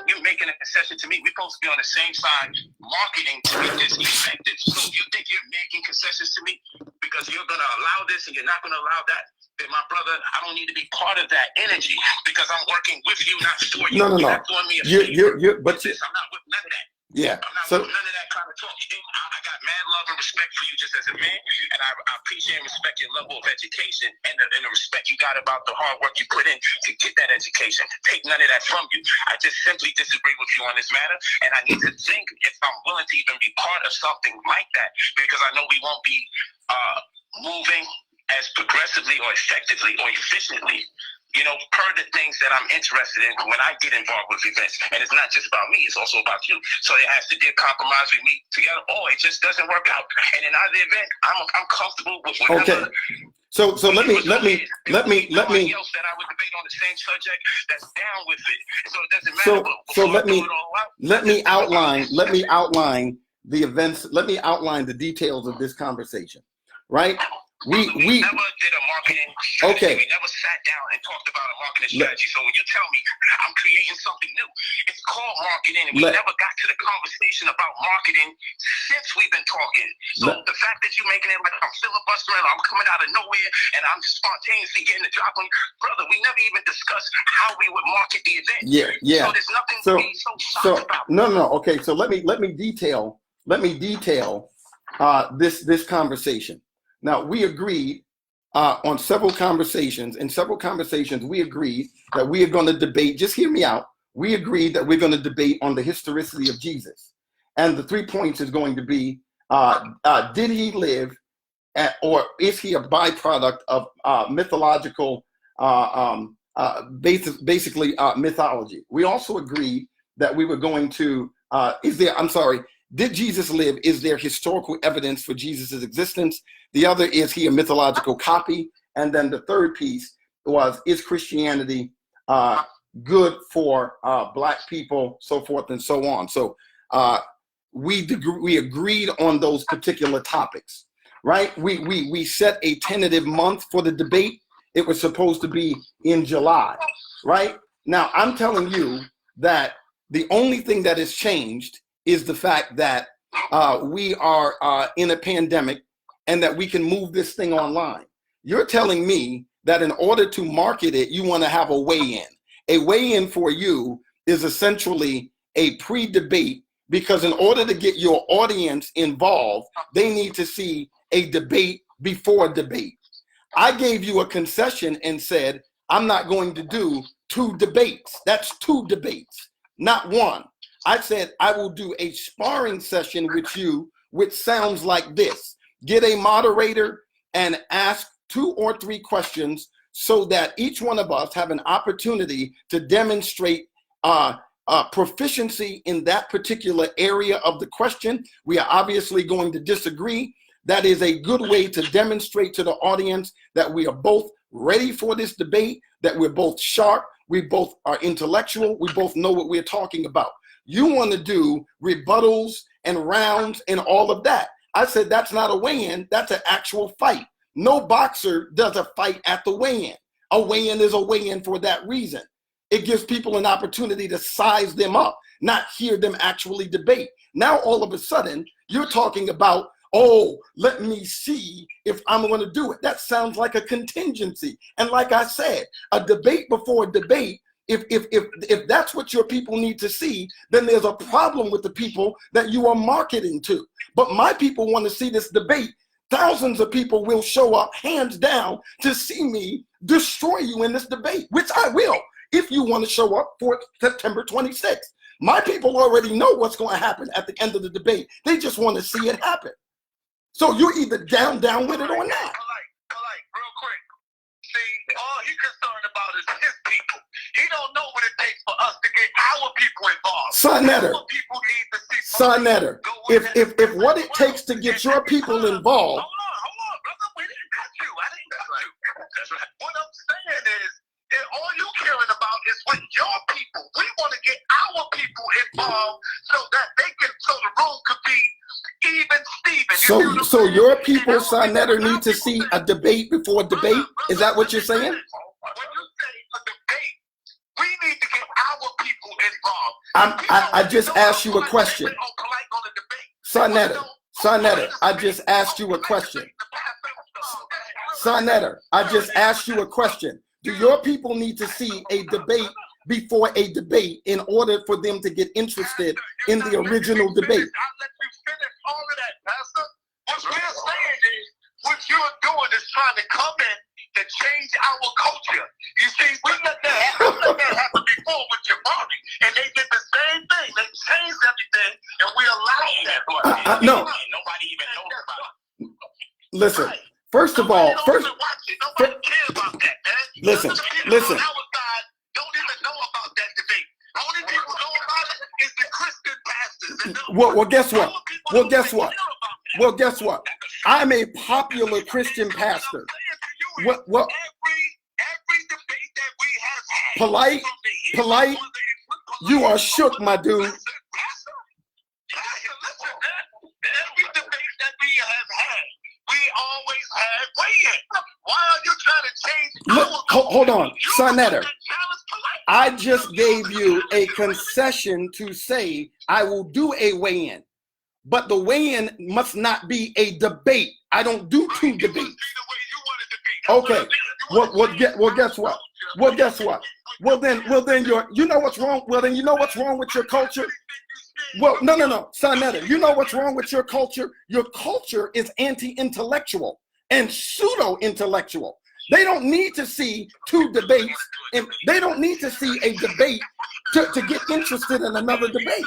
you're making a concession to me. We're supposed to be on the same side, marketing to make this effective. So you think you're making concessions to me because you're going to allow this and you're not going to allow that? Then my brother, I don't need to be part of that energy because I'm working with you, not for you. No. You're not doing me a favor. I'm not with none of that. Yeah. I'm not with none of that kind of talk. I got mad love and respect for you just as a man, and I appreciate and respect your level of education and the respect you got about the hard work you put in to get that education. Take none of that from you. I just simply disagree with you on this matter, and I need to think if I'm willing to even be part of something like that, because I know we won't be moving as progressively or effectively or efficiently, you know, per the things that I'm interested in when I get involved with events. And it's not just about me, it's also about you. So there has to be a compromise. We meet together, or it just doesn't work out. And in either event, I'm comfortable with whatever. Okay. So let me else that I would debate on the same subject that's down with it. So it doesn't matter. So let me outline the events. Let me outline the details of this conversation, right? We never did a marketing strategy. Okay. We never sat down and talked about a marketing strategy. So when you tell me I'm creating something new, it's called marketing, and we never got to the conversation about marketing since we've been talking. So the fact that you're making it like I'm filibustering, I'm coming out of nowhere, and I'm spontaneously getting the drop on you, brother, we never even discussed how we would market the event. Yeah. So there's nothing to be so shocked about. No. Okay. So let me detail this conversation. Now, we agreed on several conversations. In several conversations, we agreed that we are going to debate. Just hear me out. We agreed that we're going to debate on the historicity of Jesus. And the 3 points is going to be, did he live or is he a byproduct of mythological, basically mythology? We also agreed that we were going to, did Jesus live? Is there historical evidence for Jesus' existence? The other, is he a mythological copy? And then the third piece was, is Christianity good for Black people, so forth and so on. So we agreed on those particular topics, right? We set a tentative month for the debate. It was supposed to be in July, right? Now, I'm telling you that the only thing that has changed is the fact that we are in a pandemic and that we can move this thing online. You're telling me that in order to market it, you want to have a weigh-in. A weigh-in for you is essentially a pre-debate, because in order to get your audience involved, they need to see a debate before debate. I gave you a concession and said, I'm not going to do 2 debates. That's 2 debates, not 1. I said, I will do a sparring session with you, which sounds like this. Get a moderator and ask 2 or 3 questions so that each one of us have an opportunity to demonstrate proficiency in that particular area of the question. We are obviously going to disagree. That is a good way to demonstrate to the audience that we are both ready for this debate, that we're both sharp, we both are intellectual, we both know what we're talking about. You want to do rebuttals and rounds and all of that. I said, that's not a weigh-in, that's an actual fight. No boxer does a fight at the weigh-in. A weigh-in is a weigh-in for that reason. It gives people an opportunity to size them up, not hear them actually debate. Now, all of a sudden, you're talking about, oh, let me see if I'm going to do it. That sounds like a contingency. And like I said, a debate before a debate, if that's what your people need to see, then there's a problem with the people that you are marketing to. But my people want to see this debate. Thousands of people will show up, hands down, to see me destroy you in this debate, which I will, if you want to show up for September 26th. My people already know what's going to happen at the end of the debate. They just want to see it happen. So you're either down with it or not. Polight, real quick. See, all he's concerned about is his people. He don't know what it takes for us to get our people involved. Son Netter. People need to see. Son Netter. If what it takes to get your people involved. Hold on, brother. We didn't cut you. I didn't cut you. That's right. What I'm saying is, all you caring about is with your people. We want to get our people involved so that so the room could be even Steven. So your people, Son Netter, need to see a debate before debate? Is that what you're saying? When you say a debate, we need to get our people involved. I just asked you a question. Sonetter, I just asked you a question. Sonetter, I just asked you a question. Do your people need to see a debate before a debate in order for them to get interested in the original debate? I'll let you finish all of that, Pastor. What we're saying is, what you're doing is trying to come in to change our culture. You see, we let that happen before with Jabari, and they did the same thing. They changed everything, and we allowed that. No. Nobody even knows about it. Listen, Right. first of all, Nobody cares about that, man. Listen. Our side don't even know about that debate. The only people know about it is the Christian pastors. Well, guess what? Well, guess what? I'm a popular Christian pastor. Well, every debate that we have had, Polight, you are shook, my dude. Listen, every debate that we have had, we always had weigh-in. Why are you trying to change? Look, hold on, Sonetter. I just gave you a concession to say I will do a weigh-in, but the weigh-in must not be a debate. I don't do two debates. Okay. Well, guess what? Well, then you know what's wrong. Well, then you know what's wrong with your culture. Well, no, Sonetter. You know what's wrong with your culture? Your culture is anti-intellectual and pseudo-intellectual. They don't need to see two debates, and they don't need to see a debate to get interested in another debate.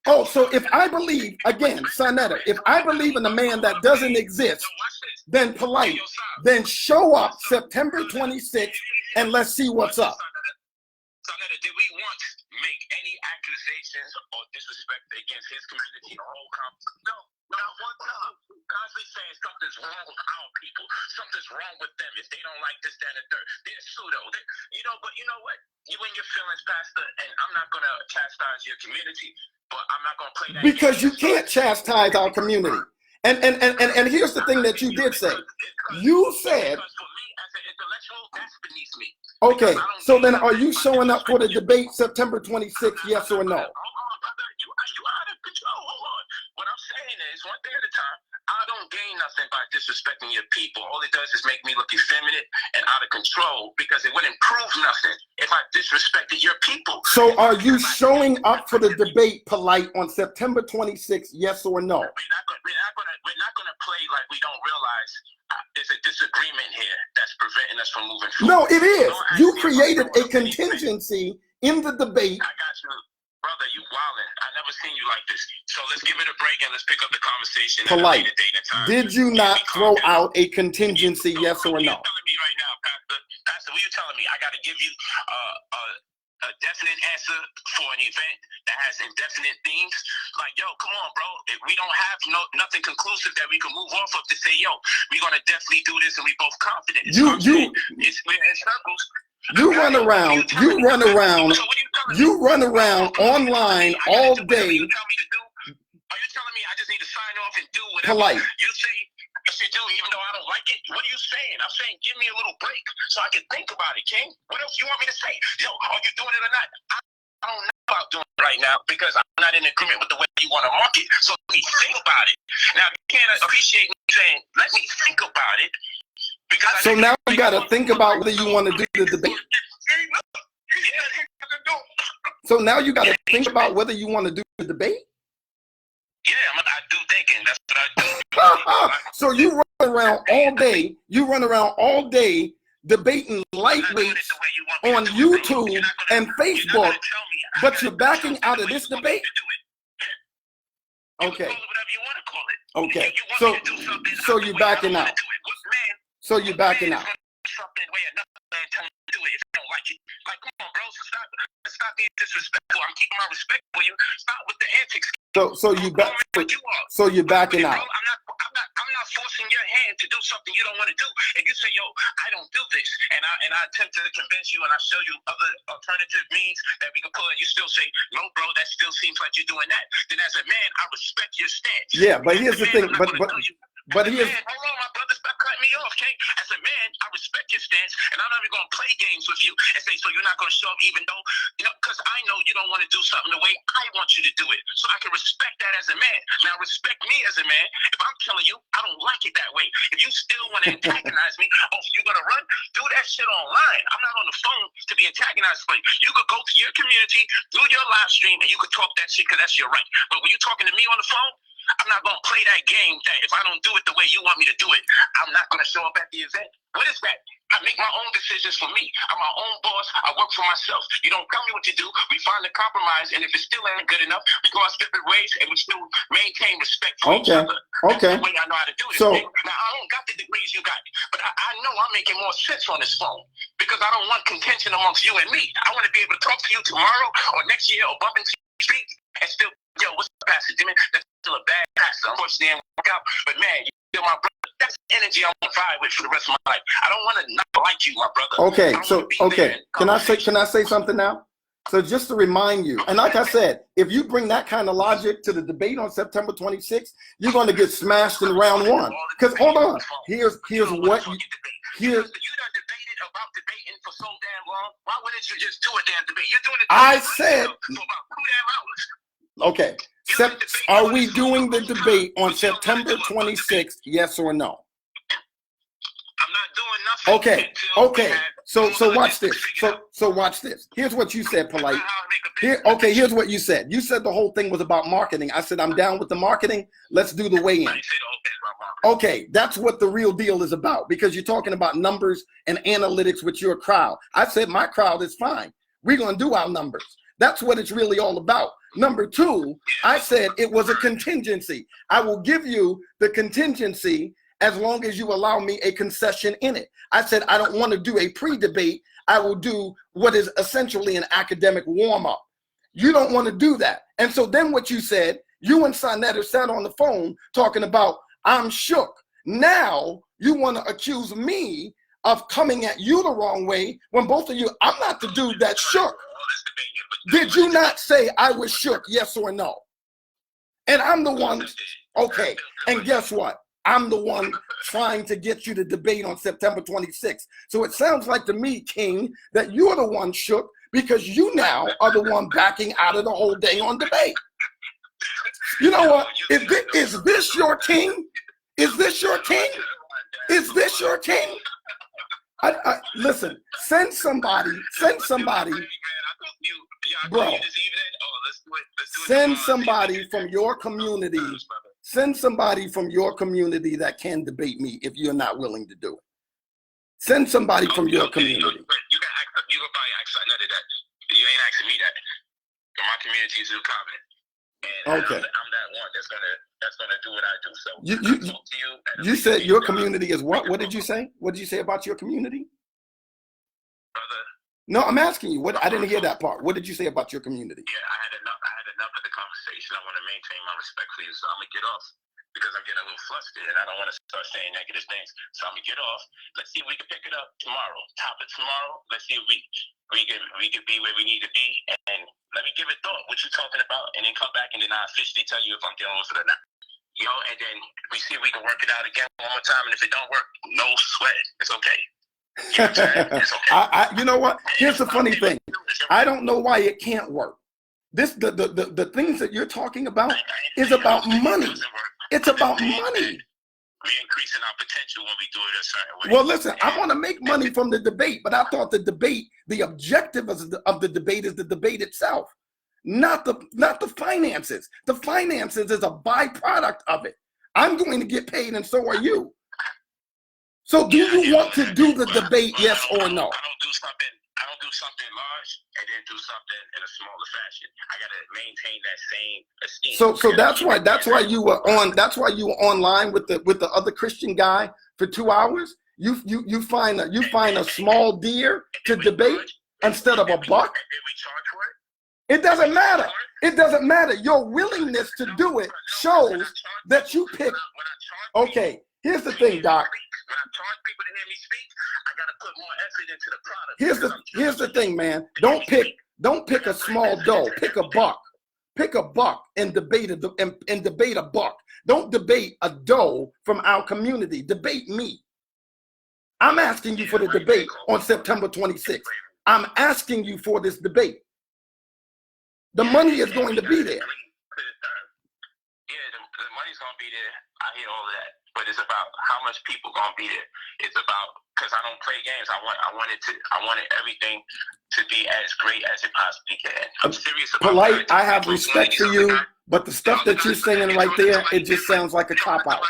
Oh, so if I believe, again, Sonetter, if I believe in a man that doesn't exist, then Polight, then show up September 26th and let's see what's up. Sonetter, did we once make any accusations or disrespect against his community or whole conference? No, not one time. Constantly saying something's wrong with our people, something's wrong with them if they don't like this, that, and the third. They're pseudo. But you know what? You and your feelings, Pastor, and I'm not gonna chastise your community, but I'm not gonna play that. Because you can't chastise our community. And here's the thing that you did say. You said, because for me as an intellectual, that's beneath me. okay, so then are you showing up for the debate September 26th, yes or no? You out of control. Hold on. What I'm saying is, one day at a time, I don't gain nothing by disrespecting your people. All it does is make me look effeminate and out of control, because it wouldn't prove nothing if I disrespected your people. So are you showing up for the debate, Polight, on September 26th, yes or no? We're not gonna play like we don't realize there's a disagreement here that's preventing us from moving forward. No, it is. You created a contingency in the debate. I got you. Brother, you wildin'. I never seen you like this. So let's give it a break and let's pick up the conversation. Polight, did you not throw out a contingency, yes or no? What are you telling me right now, Pastor, what are you telling me? I got to give you a definite answer for an event that has indefinite themes? Like, yo, come on, bro. If we don't have nothing conclusive that we can move off of to say, yo, we're going to definitely do this and we both confident. We're in circles. You run around online all day. Are you telling me I just need to sign off and do whatever Polight. you say I should do, even though I don't like it? What are you saying? I'm saying give me a little break so I can think about it, King. What else you want me to say? Yo, are you doing it or not? I don't know about doing it right now because I'm not in agreement with the way you want to market. So let me think about it. Now, you can't appreciate me saying, let me think about it. So now you got to think about whether you want to do the debate. So now you got to think about whether you want to do the debate. Yeah, I do thinking. That's what I do. So you run around all day. You run around all day debating lightweights on YouTube and Facebook, but you're backing out of this debate. Okay. Okay. So you're backing out. So you're backing out. Like, come on, bro. Stop being disrespectful. I'm keeping my respect for you. Stop with the antics. So you're backing out. I'm not forcing your hand to do something you don't want to do. If you say, yo, I don't do this, and I attempt to convince you, and I show you other alternative means that we can pull, and you still say, no, bro, that still seems like you're doing that. Then as a man, I respect your stance. Yeah, but here's the thing. But he is. Man, hold on, my brother, stop cutting me off, okay? As a man, I respect your stance, and I'm not even gonna play games with you and say, so you're not gonna show up, even though, because I know you don't want to do something the way I want you to do it. So I can respect that as a man. Now, respect me as a man. If I'm telling you, I don't like it that way. If you still want to antagonize me, oh, you're gonna run? Do that shit online. I'm not on the phone to be antagonized for you. You could go to your community, do your live stream, and you could talk that shit because that's your right. But when you're talking to me on the phone, I'm not going to play that game that if I don't do it the way you want me to do it, I'm not going to show up at the event. What is that? I make my own decisions for me. I'm my own boss. I work for myself. You don't tell me what to do. We find a compromise, and if it still ain't good enough, we go our separate ways, and we still maintain respect for each other. Okay. That's the way I know how to do this. So, now, I don't got the degrees you got, but I know I'm making more sense on this phone because I don't want contention amongst you and me. I want to be able to talk to you tomorrow or next year or bump into the street and still, yo, what's up, Pastor Damon? That's still a bad pastor. Unfortunately, it didn't work out. But man, you're my brother. That's the energy I want to vibe with for the rest of my life. I don't want to not like you, my brother. Okay, so can I say something now? So just to remind you, and like I said, if you bring that kind of logic to the debate on September 26th, you're going to get smashed in round one. Because hold on, here's what you here's. You done debated about debating for so damn long. Why wouldn't you just do a damn debate? You're doing it. I said. For about 2 damn hours. Okay. Are we doing the debate on September 26th? Yes or no? I'm not doing nothing. Okay. So watch this. So watch this. Here's what you said, Polight. Here's what you said. You said the whole thing was about marketing. I said I'm down with the marketing. Let's do the weigh-in. Okay, that's what the real deal is about because you're talking about numbers and analytics with your crowd. I said my crowd is fine. We're gonna do our numbers. That's what it's really all about. Number two, I said it was a contingency. I will give you the contingency as long as you allow me a concession in it. I said I don't want to do a pre-debate. I will do what is essentially an academic warm-up. You don't want to do that. And so then what you said, you and Sonetta sat on the phone talking about, I'm shook. Now you want to accuse me of coming at you the wrong way when both of you, I'm not the dude that shook. Did you not say I was shook, yes or no? And I'm the one, okay, and guess what? I'm the one trying to get you to debate on September 26th. So it sounds like to me, King, that you're the one shook because you now are the one backing out of the whole day on debate. You know what? Is this your king? Is this your king? Is this your king? Listen, send somebody, bro, send somebody from your community, that can debate me if you're not willing to do it. Send somebody from your community. You can probably ask another that. You ain't asking me that. My community is confident. And okay. I'm that one that's gonna do what I do. So you said your community is what? What did you say? What did you say about your community? Brother. No, I'm asking you. What? I didn't hear that part. What did you say about your community? Yeah, I had enough of the conversation. I want to maintain my respect for you, so I'm gonna get off because I'm getting a little flustered and I don't want to start saying negative things. So I'm gonna get off. Let's see if we can pick it up tomorrow. Top it tomorrow. Let's see if we can be where we need to be, and let me give it thought what you're talking about, and then come back and then I'll officially tell you if I'm dealing with it or not. And then we see if we can work it out again one more time, and if it don't work, no sweat. It's okay. You know what I'm saying? It's okay. You know what? Here's the funny thing. I don't know why it can't work. The things that you're talking about is about money. It's about money. We increasing our potential when we do it a certain way. Well, listen, I want to make money from the debate, but I thought the objective of the debate is the debate itself, not the finances. The finances is a byproduct of it. I'm going to get paid, and so are you. So, do you want to do the debate, yes or no? I don't do something large and then do something in a smaller fashion. I gotta maintain that same esteem. So that's why you were online with the other Christian guy for 2 hours. You find a small deer to debate instead of a buck. Did we charge for it? It doesn't matter. It doesn't matter. Your willingness to do it shows that you pick. Okay, here's the thing, Doc. When I charge people to hear me speak, I gotta put more effort into the product. Here's the thing, man. Don't pick a small doe. Pick a buck. Pick a buck and debate and debate a buck. Don't debate a doe from our community. Debate me. I'm asking you for the debate on September 26th. I'm asking you for this debate. The money is going to be there. Yeah, the money's going to be there. I hear all of that. But it's about how much people going to be there. It's about, because I don't play games. I wanted everything to be as great as it possibly can. I'm serious about Polight, that. I have respect for you, but the stuff that you're saying right there, it just sounds like a cop-out.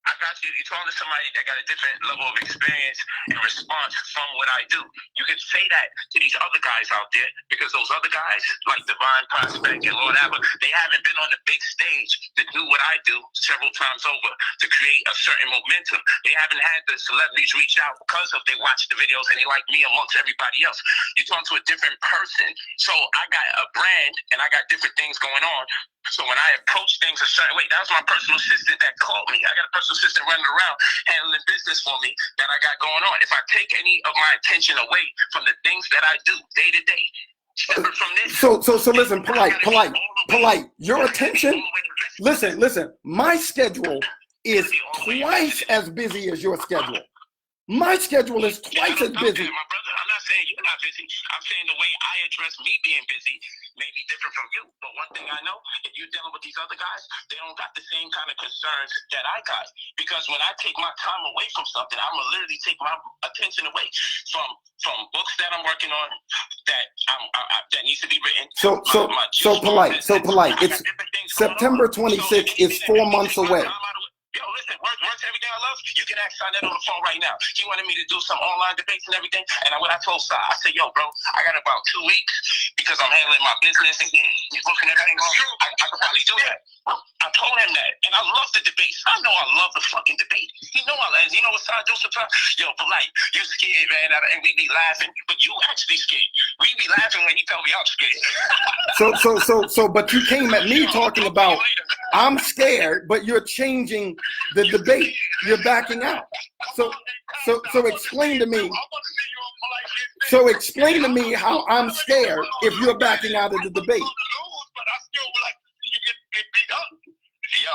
I got you. You're talking to somebody that got a different level of experience and response from what I do. You can say that to these other guys out there because those other guys, like Divine Prospect and Lord Abba, they haven't been on the big stage to do what I do several times over to create a certain momentum. They haven't had the celebrities reach out because of they watch the videos and they like me amongst everybody else. You're talking to a different person. So I got a brand and I got different things going on. So when I approach things a certain way, that was my personal assistant that called me. I got a personal assistant running around handling business for me that I got going on. If I take any of my attention away from the things that I do day to day, separate from this. So listen, Polight. Your attention. Listen. My schedule is twice as busy as your schedule. My schedule is twice as busy. My brother, I'm not saying you're not busy. I'm saying the way I address me being busy may be different from you. But one thing I know, if you're dealing with these other guys, they don't got the same kind of concerns that I got. Because when I take my time away from something, I'm gonna literally take my attention away from books that I'm working on that that needs to be written. So Polight. It's September 26th is 4 months away. Yo, listen, works everything I love. You can ask Sonnet on the phone right now. He wanted me to do some online debates and everything. And what I told Sai, I said, yo, bro, I got about 2 weeks because I'm handling my business and booking everything on. I could probably do that. I told him that. And I love the debates. I know I love the fucking debate. You know what Sai do sometimes? Yo, Polight, you're scared, man. And we be laughing. But you actually scared. We be laughing when he tell me I'm scared. But you came at me talking about I'm scared, but you're changing the debate. You're backing out. So explain to me. So explain to me how I'm scared if you're backing out of the debate. Yo,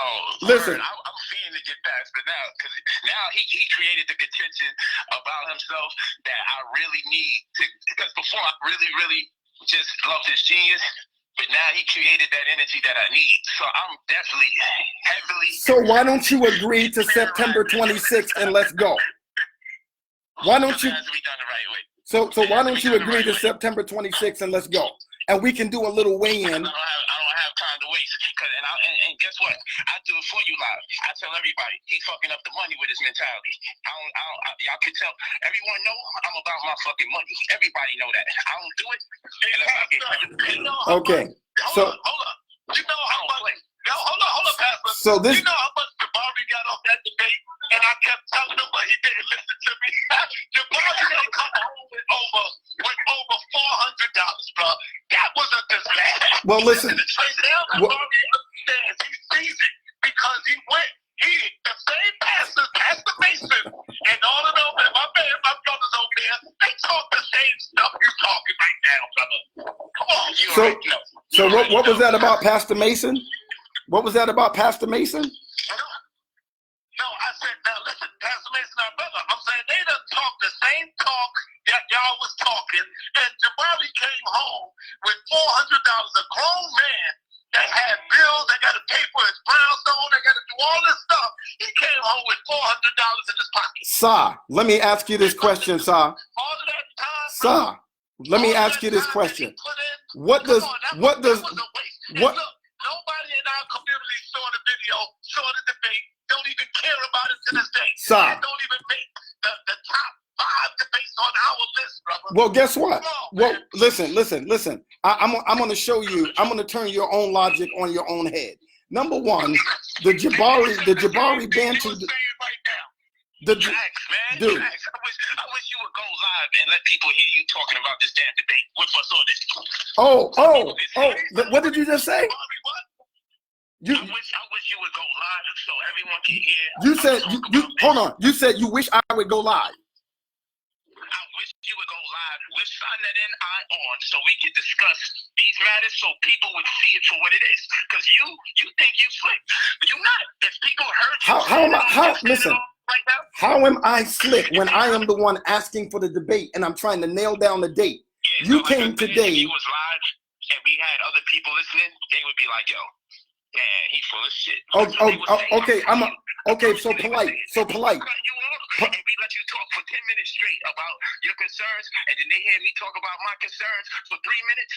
listen. I'm fearing to get past, but because now he created the contention about himself that I really need to. Because before I really just loved his genius. But now he created that energy that I need. So I'm definitely heavily. So why don't you agree to September 26th and let's go? Why don't you? So why don't you agree to September 26th and let's go? And we can do a little weigh-in. I don't have time to waste. And guess what? I do it for you live. I tell everybody he's fucking up the money with his mentality. Y'all can tell. Everyone know I'm about my fucking money. Everybody know that. I don't do it. Okay. So hold up. You know how much? Hold up, Pastor. So this. You know how much Jabari got off that debate, and I kept telling him, but he didn't listen to me. Jabari didn't come home with over $400, bro. That was a disaster. Well, listen. Jabari understands. He sees it because he went. The same pastors, Pastor Mason, and all of them, and my brothers over there, they talk the same stuff you're talking right now, brother. Come on, you already know. So what was that about Pastor Mason? What was that about Pastor Mason? No, I said, now listen, Pastor Mason, our brother, I'm saying they done talk the same talk that y'all was talking, and Jabari came home with $400, a grown man that had bills, they got to pay for his brownstone, they got to do all this stuff. He came home with $400 in his pocket. Sa, let me ask you this question, Sa. All of that time, Sa, let me ask you this question. What does nobody in our community saw the video, saw the debate, don't even care about it to this day. Sa. They don't even make the top 5 debates on our list, brother. Well, guess what? Well, listen. I'm going to show you. I'm going to turn your own logic on your own head. Number one, the Jabari banter. Dude, I wish you would go live and let people hear you talking about this damn debate with us all this. What did you just say? I wish you would go live so everyone can hear. You said hold on. You said you wish I would go live. I wish you would go live with Sonnet and I on so we could discuss these matters so people would see it for what it is. Because you think you slick, but you're not. If people heard you, how am I slick when I am the one asking for the debate and I'm trying to nail down the date? Yeah, you so came today. If he was live and we had other people listening, they would be like, yo, man, he's full of shit. Okay, so polite. And we let you talk for 10 minutes straight about your concerns, and then they hear me talk about my concerns for 3 minutes.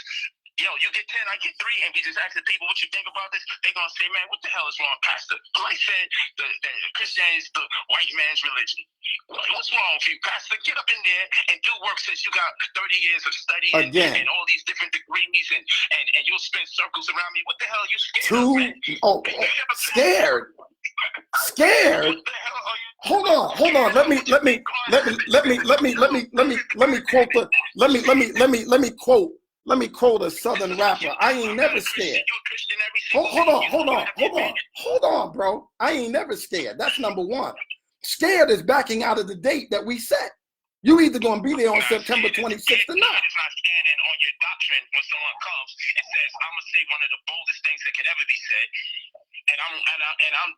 Yo, you get 10, I get 3, and we just ask the people what you think about this. They're going to say, man, what the hell is wrong, Pastor? Polite said the Christianity is the white man's religion. What's wrong with you, Pastor? Get up in there and do work since you got 30 years of study and all these different degrees, and you'll spin circles around me. What the hell are you scared of, man? Scared. Scared. Hold on. Let me quote a Southern rapper. I ain't never scared. Hold on, bro. I ain't never scared. That's number one. Scared is backing out of the date that we set. You either gonna be there on September 26th or not. It's not standing on your doctrine when someone comes and says, I'm gonna say one of the boldest things that can ever be said. And I'm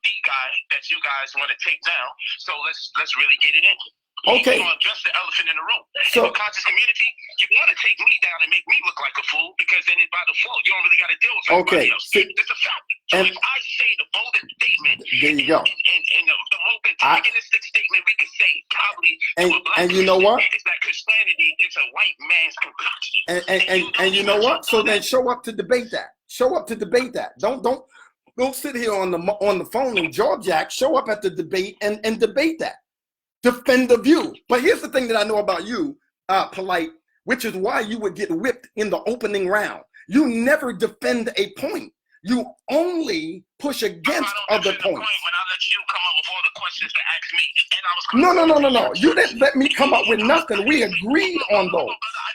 the guy that you guys want to take down. So let's really get it in. Okay. You want to address the elephant in the room. So, in the conscious community, you want to take me down and make me look like a fool because then by default, you don't really got to deal with everybody else. It's a fact. So if I say the boldest statement, there you go. And the most antagonistic statement we could say probably to a black and you know what? Is that Christianity is a white man's concoction. And you know what? So then show up to debate that. Show up to debate that. Don't sit here on the phone and jaw jack. Show up at the debate and debate that. Defend the view. But here's the thing that I know about you, Polite, which is why you would get whipped in the opening round. You never defend a point. You only push against other points. When I let you come up with all the questions to ask me, and I was No. You didn't let me come up with nothing. We agreed on those. I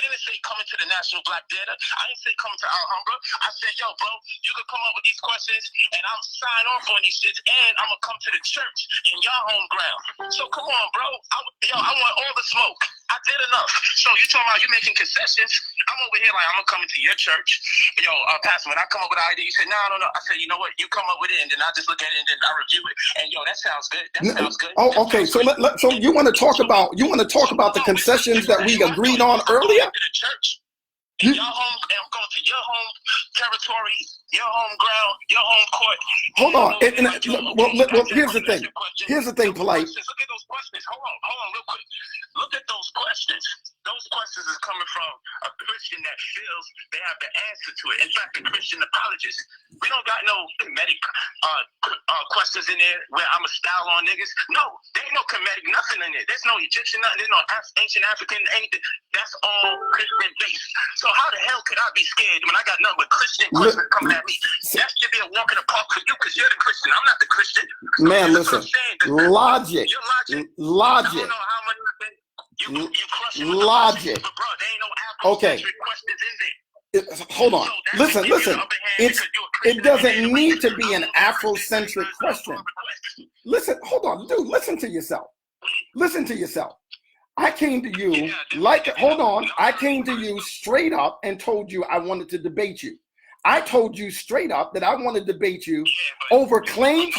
didn't say coming to the National Black Theater. I didn't say coming to Alhambra. I said, yo, bro, you can come up with these questions, and I'll sign off on these shits, and I'm going to come to the church in your home ground. So come on, bro. I want all the smoke. I did enough. So you talking about you making concessions? I'm over here like, I'm going to come into your church. Yo, Pastor, when I come up with an idea, you say, no. I said, you know what? You come up with it, and then I just look at it, and then I review it. And, yo, that sounds good. Sounds good. Oh, okay. So so you want to talk about the concessions that we agreed on earlier? To the church. Your home, I'm going to your home territory, your home ground, your home court. Hold on. Well, here's the thing. Here's the thing, Polite. Look at those questions. Hold on, real quick. Look at those questions. Those questions is coming from a Christian that feels they have the answer to it. In fact, a Christian apologist. We don't got no comedic questions in there where I'm a style on niggas. No, there ain't no comedic nothing in there. There's no Egyptian, nothing. There's no ancient African, anything. That's all Christian based. So how the hell could I be scared when I got nothing but Christian questions coming at me? That should be a walk in the park for you because you're the Christian. I'm not the Christian. Man, listen. Logic. Logic. I don't know how much you crushing with logic. The questions, but bro, there ain't no Afrocentric questions in there. Hold on. So listen. It doesn't need to be an Afrocentric question. Listen, hold on, dude. Listen to yourself. I came to you I came to you straight up and told you I wanted to debate you. I told you straight up that I want to debate you over claims.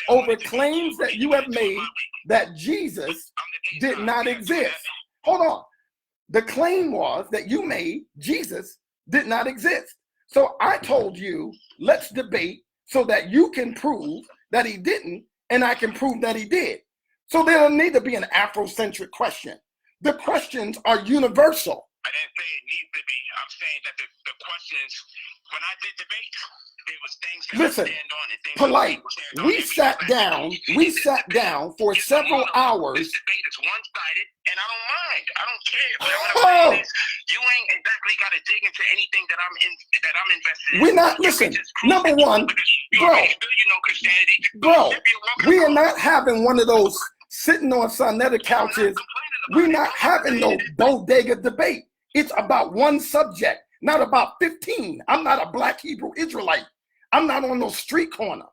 Over claims that you have made that Jesus did not exist. Hold on. The claim was that you made Jesus did not exist. So I told you, let's debate so that you can prove that he didn't and I can prove that he did. So there don't need to be an Afrocentric question. The questions are universal. I didn't say it needs to be. I'm saying that the questions, when I did debate, there was things that Listen, I stand on and things Polite, I we sat down for several hours. This debate is one-sided, and I don't mind. I don't care. But what I'm saying is, you ain't exactly got to dig into anything that I'm invested in. We're not, listen, number one, bro, we are not having one of those sitting on Sonetta couches. We're not having no bodega debate. It's about one subject, not about 15. I'm not a black Hebrew Israelite. I'm not on no street corner.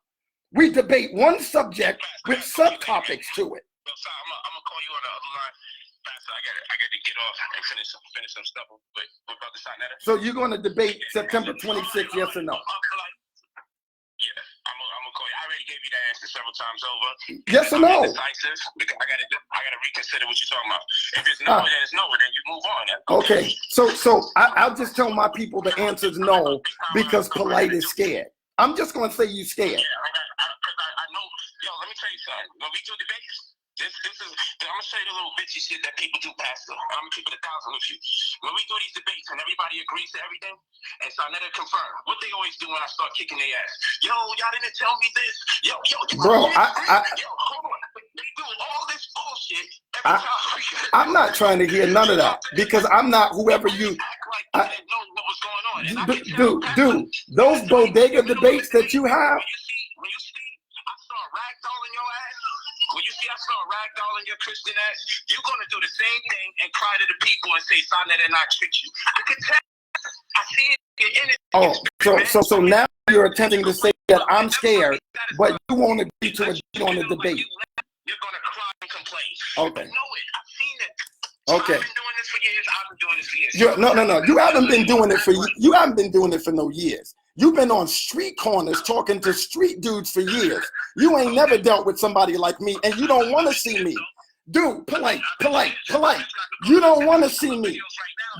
We debate one subject with subtopics to it. I'm gonna call you on the other line. Pastor, I got to get off and finish some stuff with Brother Sinetta. So you're going to debate September 26th, yes or no? Yeah, I'm gonna call you. I already gave you that answer several times over. Yes or no? Decisive, I gotta reconsider what you're talking about. If it's no, then it's no. Then you move on. Okay. So I'll just tell my people the answer is no because Polight is scared. I'm just going to say you scared. Yeah, I know. Yo, let me tell you something. When we do debates, this is. I'm gonna show you the little bitchy shit that people do, Pastor. I'm gonna keep it 1,000 with you. When we do these debates and everybody agrees to everything, and Sinetta confirm what they always do when I start kicking their ass. Yo, y'all didn't tell me this. Yo, bro, yo, hold on. They do all this bullshit every time. I'm not trying to hear none of that because I'm not whoever you. I didn't know what was going on. Dude, those bodega debates that you have. When you see I start ragdolling your ass, when you see I start ragdolling your Christian ass, you're gonna do the same thing and cry to the people and say, "Sinetta and I tricked you." I can tell. I see it in it. Oh, so now you're attempting to say that I'm scared, but you won't agree to agree on the debate. You're gonna cry and complain. Okay. I know it. I've seen it. Okay. I've been doing this for years. I've been doing this for years. No. You haven't been doing it for you haven't been doing it for no years. You've been on street corners talking to street dudes for years. You ain't never dealt with somebody like me, and you don't want to see me. Dude, Polight. You don't want to see me.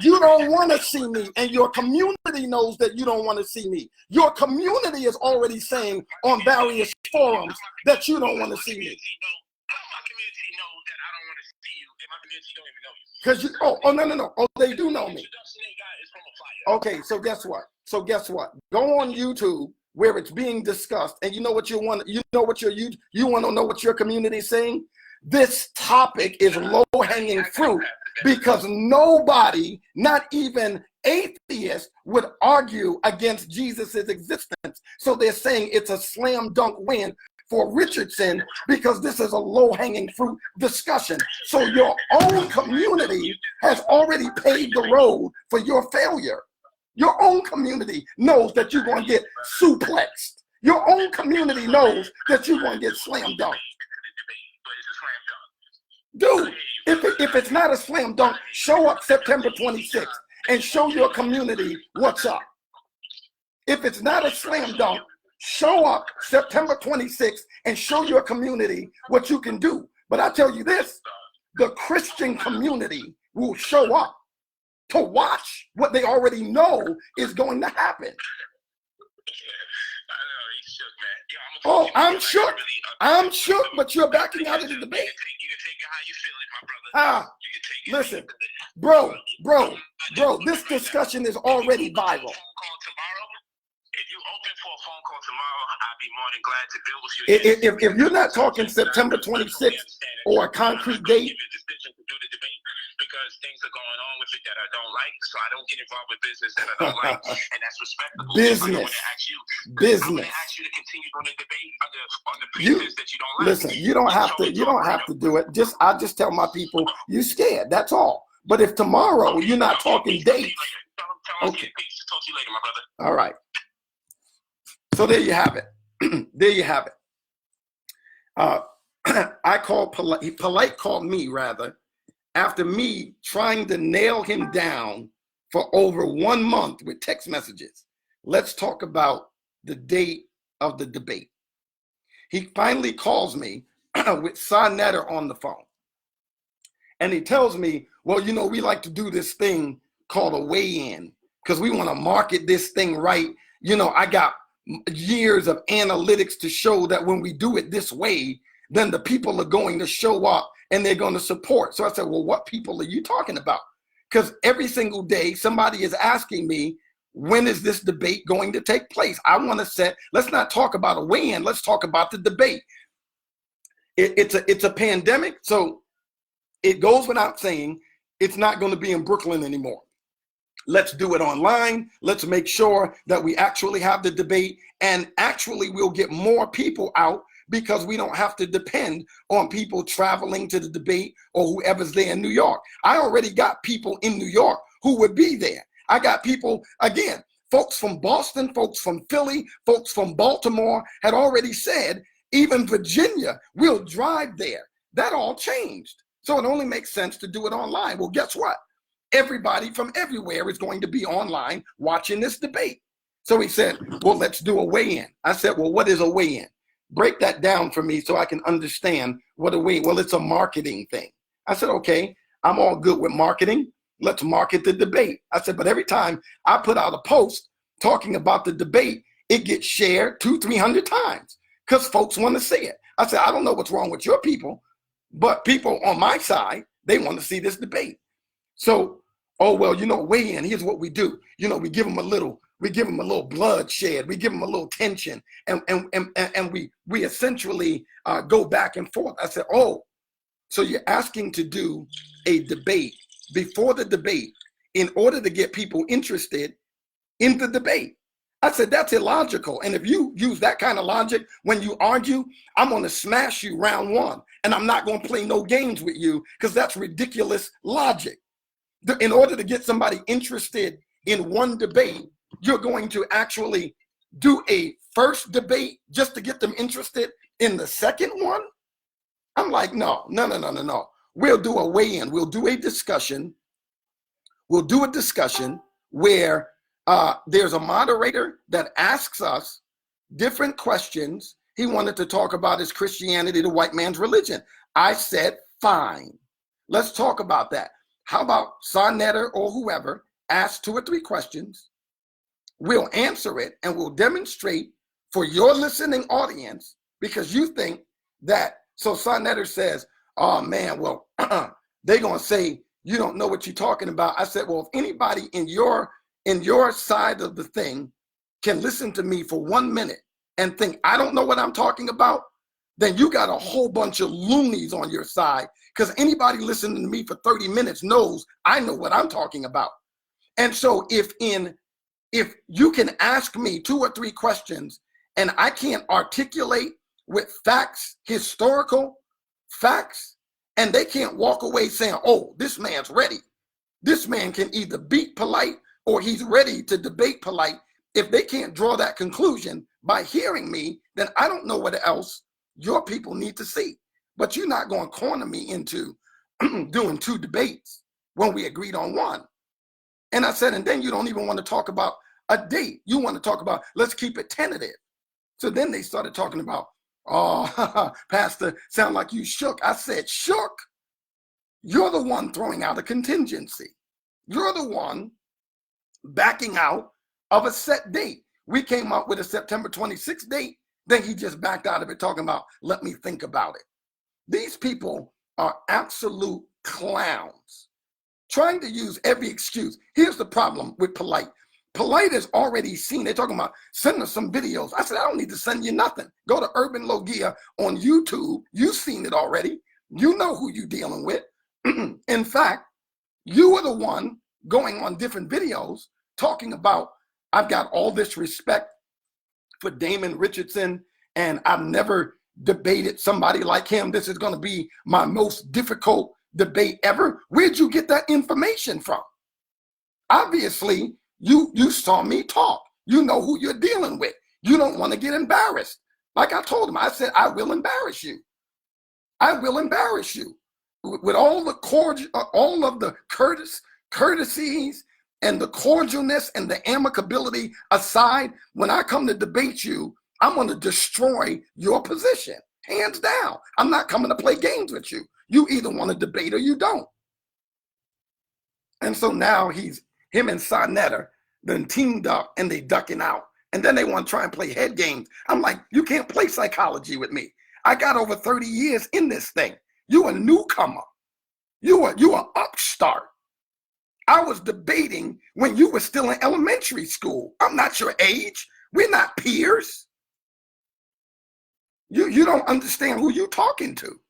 You don't want to see me, and your community knows that you don't want to see me. Your community is already saying on various forums that you don't want to see me. Because you, no. Oh, they do know me. Okay, so guess what? Go on YouTube where it's being discussed, and you know what you want. You want to know what your community is saying. This topic is low-hanging fruit because nobody, not even atheists, would argue against Jesus's existence. So they're saying it's a slam dunk win for Richardson because this is a low-hanging fruit discussion. So your own community has already paved the road for your failure. Your own community knows that you're going to get suplexed. Your own community knows that you're going to get slam dunked. Dude, if it's not a slam dunk, show up September 26th and show your community what's up. If it's not a slam dunk, show up September 26th and show your community what you can do. But I tell you this, the Christian community will show up to watch what they already know is going to happen. Oh, I'm shook. I'm shook, but you're backing out of the debate. Listen, bro, this discussion is already viral. If you open for a phone call tomorrow, I'd be more than glad to deal with you. If you're not talking September 26th or a concrete date, because things are going on with it that I don't like, so I don't get involved with business that I don't like, and that's respectable. Business. I'm gonna ask you to continue on the debate on the pretense that you don't like. Listen, you don't have to do it. I just tell my people you're scared. That's all. But if tomorrow you're not talking dates, okay. Talk to you later, my brother. All right. So there you have it. There you have it. I called Polight. Polight called me rather after me trying to nail him down for over 1 month with text messages. Let's talk about the date of the debate. He finally calls me with Sinetta on the phone. And he tells me, well, we like to do this thing called a weigh-in because we want to market this thing right. I got years of analytics to show that when we do it this way, then the people are going to show up and they're going to support. So I said, well, what people are you talking about? Because every single day somebody is asking me, when is this debate going to take place? I want to let's not talk about a weigh-in. Let's talk about the debate. It's a pandemic. So it goes without saying, it's not going to be in Brooklyn anymore. Let's do it online. Let's make sure that we actually have the debate, and actually we'll get more people out because we don't have to depend on people traveling to the debate or whoever's there in New York. I already got people in New York who would be there. I got people, again, folks from Boston, folks from Philly, folks from Baltimore had already said, even Virginia will drive there. That all changed. So it only makes sense to do it online. Well, guess what? Everybody from everywhere is going to be online watching this debate. So he said, well, let's do a weigh-in. I said, well, what is a weigh-in? Break that down for me so I can understand what a weigh-in. Well, it's a marketing thing. I said, okay, I'm all good with marketing. Let's market the debate. I said, but every time I put out a post talking about the debate, it gets shared 200-300 times because folks want to see it. I said, I don't know what's wrong with your people, but people on my side, they want to see this debate. So, oh, well, weigh in. Here's what we do. We give them a little bloodshed. We give them a little tension. And we essentially go back and forth. I said, oh, so you're asking to do a debate before the debate in order to get people interested in the debate. I said, that's illogical. And if you use that kind of logic when you argue, I'm going to smash you round one. And I'm not going to play no games with you because that's ridiculous logic. In order to get somebody interested in one debate, you're going to actually do a first debate just to get them interested in the second one? I'm like, no. We'll do a weigh-in. We'll do a discussion. We'll do a discussion where there's a moderator that asks us different questions. He wanted to talk about his Christianity, the white man's religion. I said, fine. Let's talk about that. How about Sonetter or whoever asks 2 or 3 questions? We'll answer it and we'll demonstrate for your listening audience because you think that. So Sonetter says, oh man, well, they're going to say, you don't know what you're talking about. I said, well, if anybody in your side of the thing can listen to me for 1 minute and think I don't know what I'm talking about, then you got a whole bunch of loonies on your side because anybody listening to me for 30 minutes knows I know what I'm talking about. And so if you can ask me 2 or 3 questions and I can't articulate with facts, historical facts, and they can't walk away saying, oh, this man's ready. This man can either beat Polight or he's ready to debate Polight. If they can't draw that conclusion by hearing me, then I don't know what else your people need to see. But you're not going to corner me into doing 2 debates when we agreed on 1. And I said, and then you don't even want to talk about a date. You want to talk about, let's keep it tentative. So then they started talking about, oh, Pastor, sound like you shook. I said, shook? You're the one throwing out a contingency. You're the one backing out of a set date. We came up with a September 26th date. Then he just backed out of it talking about, let me think about it. These people are absolute clowns, trying to use every excuse. Here's the problem with Polight. Polight is already seen. They're talking about send us some videos. I said, I don't need to send you nothing. Go to Urban Logia on YouTube. You've seen it already. You know who you're dealing with. In fact, you were the one going on different videos talking about, I've got all this respect for Damon Richardson, and I've never debated somebody like him. This is going to be my most difficult debate ever. Where'd you get that information from? Obviously, you saw me talk. You know who you're dealing with. You don't want to get embarrassed. Like I told him, I said, I will embarrass you. I will embarrass you. With all of the courtesies and the cordialness and the amicability aside, when I come to debate you, I'm going to destroy your position. Hands down. I'm not coming to play games with you. You either want to debate or you don't. And so now him and Sonetter then teamed up and they ducking out. And then they want to try and play head games. I'm like, you can't play psychology with me. I got over 30 years in this thing. You a newcomer. You an upstart. I was debating when you were still in elementary school. I'm not your age. We're not peers. You don't understand who you're talking to.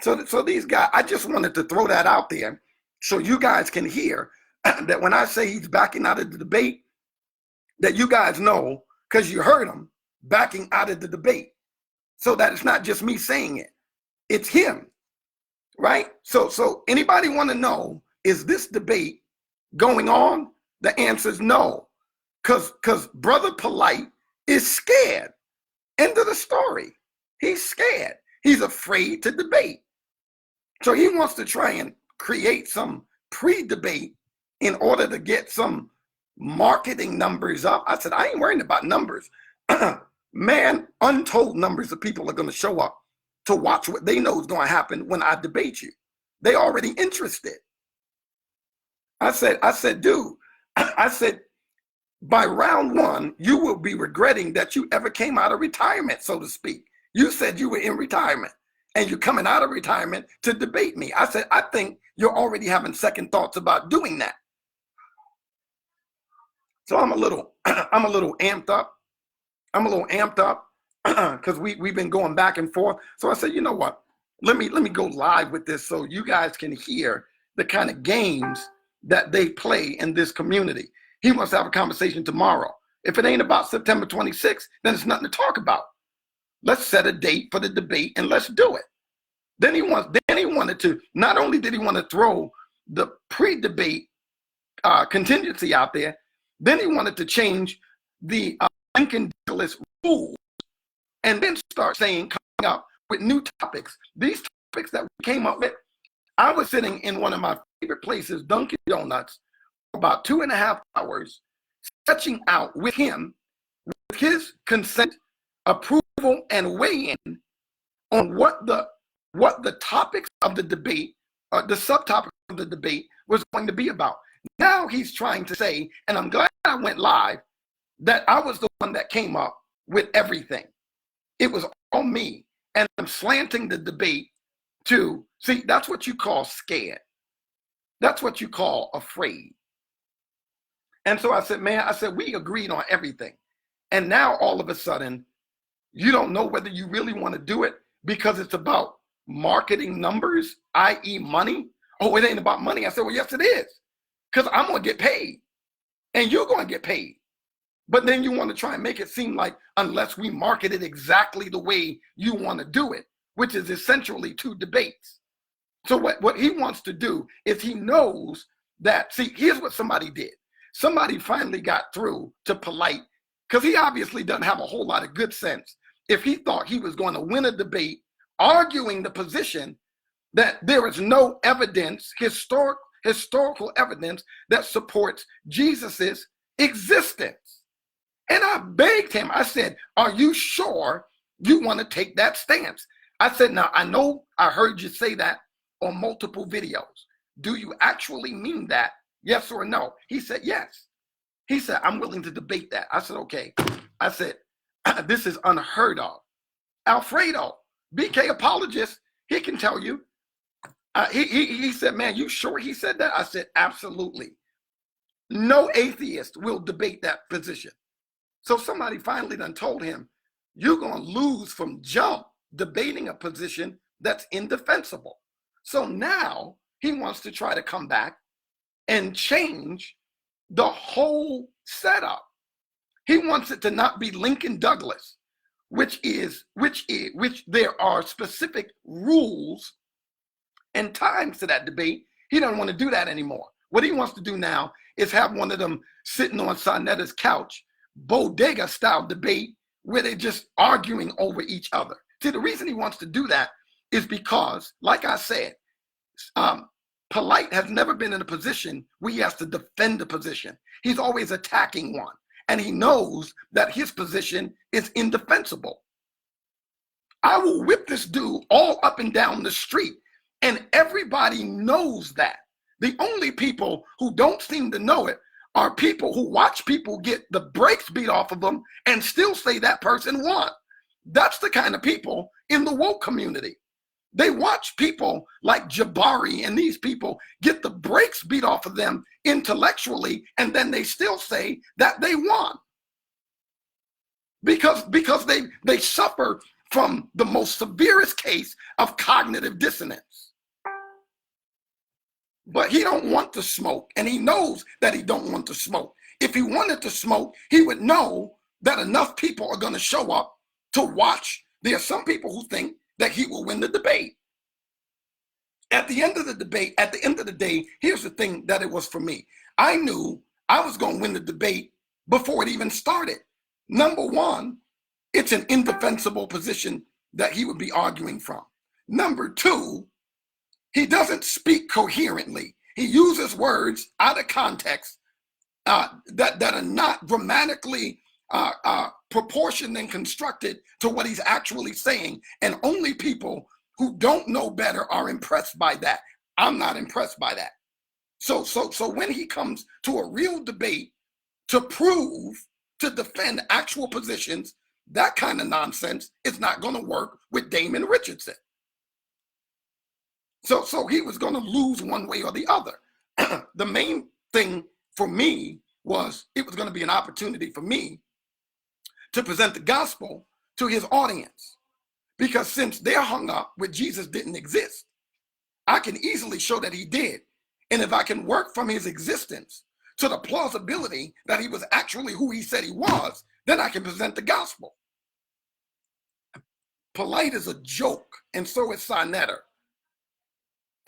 So these guys, I just wanted to throw that out there so you guys can hear that when I say he's backing out of the debate, that you guys know, because you heard him backing out of the debate, so that it's not just me saying it. It's him, right? So anybody want to know, is this debate going on? The answer is no, because Brother Polight is scared. End of the story. He's scared. He's afraid to debate. So he wants to try and create some pre-debate in order to get some marketing numbers up. I said, I ain't worrying about numbers. Man, untold numbers of people are going to show up to watch what they know is going to happen when I debate you. They already interested. I said, dude, I said, by round one, you will be regretting that you ever came out of retirement, so to speak. You said you were in retirement and you're coming out of retirement to debate me. I said, I think you're already having second thoughts about doing that. So I'm a little amped up. I'm a little amped up because we've been going back and forth. So I said, you know what? Let me go live with this so you guys can hear the kind of games that they play in this community. He wants to have a conversation tomorrow. If it ain't about September 26th, then it's nothing to talk about. Let's set a date for the debate and let's do it. Then he wanted to, not only did he want to throw the pre-debate contingency out there, then he wanted to change the Lincoln Douglas rules and then start saying, coming up with new topics. These topics that we came up with, I was sitting in one of my favorite places, Dunkin' Donuts, for about 2.5 hours, sketching out with him, with his consent, approval, and weigh-in on what the topics of the debate, the subtopic of the debate was going to be about. Now he's trying to say, and I'm glad I went live, that I was the one that came up with everything. It was all me. And I'm slanting the debate to, see, that's what you call scared. That's what you call afraid. And so I said, man, we agreed on everything. And now all of a sudden, you don't know whether you really want to do it because it's about marketing numbers, i.e. money. Oh, it ain't about money. I said, well, yes, it is. Because I'm going to get paid and you're going to get paid. But then you want to try and make it seem like unless we market it exactly the way you want to do it, which is essentially 2 debates. So what he wants to do is he knows that, see, here's what somebody did. Somebody finally got through to Polight because he obviously doesn't have a whole lot of good sense if he thought he was going to win a debate arguing the position that there is no evidence, historical evidence that supports Jesus's existence. And I begged him, I said, are you sure you want to take that stance? I said, now I know I heard you say that on multiple videos. Do you actually mean that? Yes or no? He said, yes. He said, I'm willing to debate that. I said, okay. I said, this is unheard of. Alfredo, BK apologist, he can tell you. He said, man, you sure he said that? I said, absolutely. No atheist will debate that position. So somebody finally done told him, you're going to lose from jump debating a position that's indefensible. So now he wants to try to come back and change the whole setup. He wants it to not be Lincoln Douglas, which there are specific rules and times to that debate. He doesn't want to do that anymore. What he wants to do now is have one of them sitting on Sonetta's couch, bodega style debate where they're just arguing over each other. See, the reason he wants to do that is because, like I said, Polight has never been in a position where he has to defend a position. He's always attacking one. And he knows that his position is indefensible. I will whip this dude all up and down the street. And everybody knows that. The only people who don't seem to know it are people who watch people get the brakes beat off of them and still say that person won. That's the kind of people in the woke community. They watch people like Jabari and these people get the brakes beat off of them intellectually, and then they still say that they won. Because they suffer from the most severest case of cognitive dissonance. But he don't want to smoke, and he knows that he don't want to smoke. If he wanted to smoke, he would know that enough people are going to show up to watch. There are some people who think that he will win the debate. At the end of the debate, at the end of the day, here's the thing that it was for me. I knew I was going to win the debate before it even started. Number one, it's an indefensible position that he would be arguing from. Number two, he doesn't speak coherently. He uses words out of context that are not grammatically proportioned and constructed to what he's actually saying. And only people who don't know better are impressed by that. I'm not impressed by that. So when he comes to a real debate to prove, to defend actual positions, that kind of nonsense is not going to work with Damon Richardson. So he was going to lose one way or the other. The main thing for me was it was going to be an opportunity for me to present the gospel to his audience. Because since they're hung up with Jesus didn't exist, I can easily show that he did. And if I can work from his existence to the plausibility that he was actually who he said he was, then I can present the gospel. Polight is a joke, and so is Sinetta.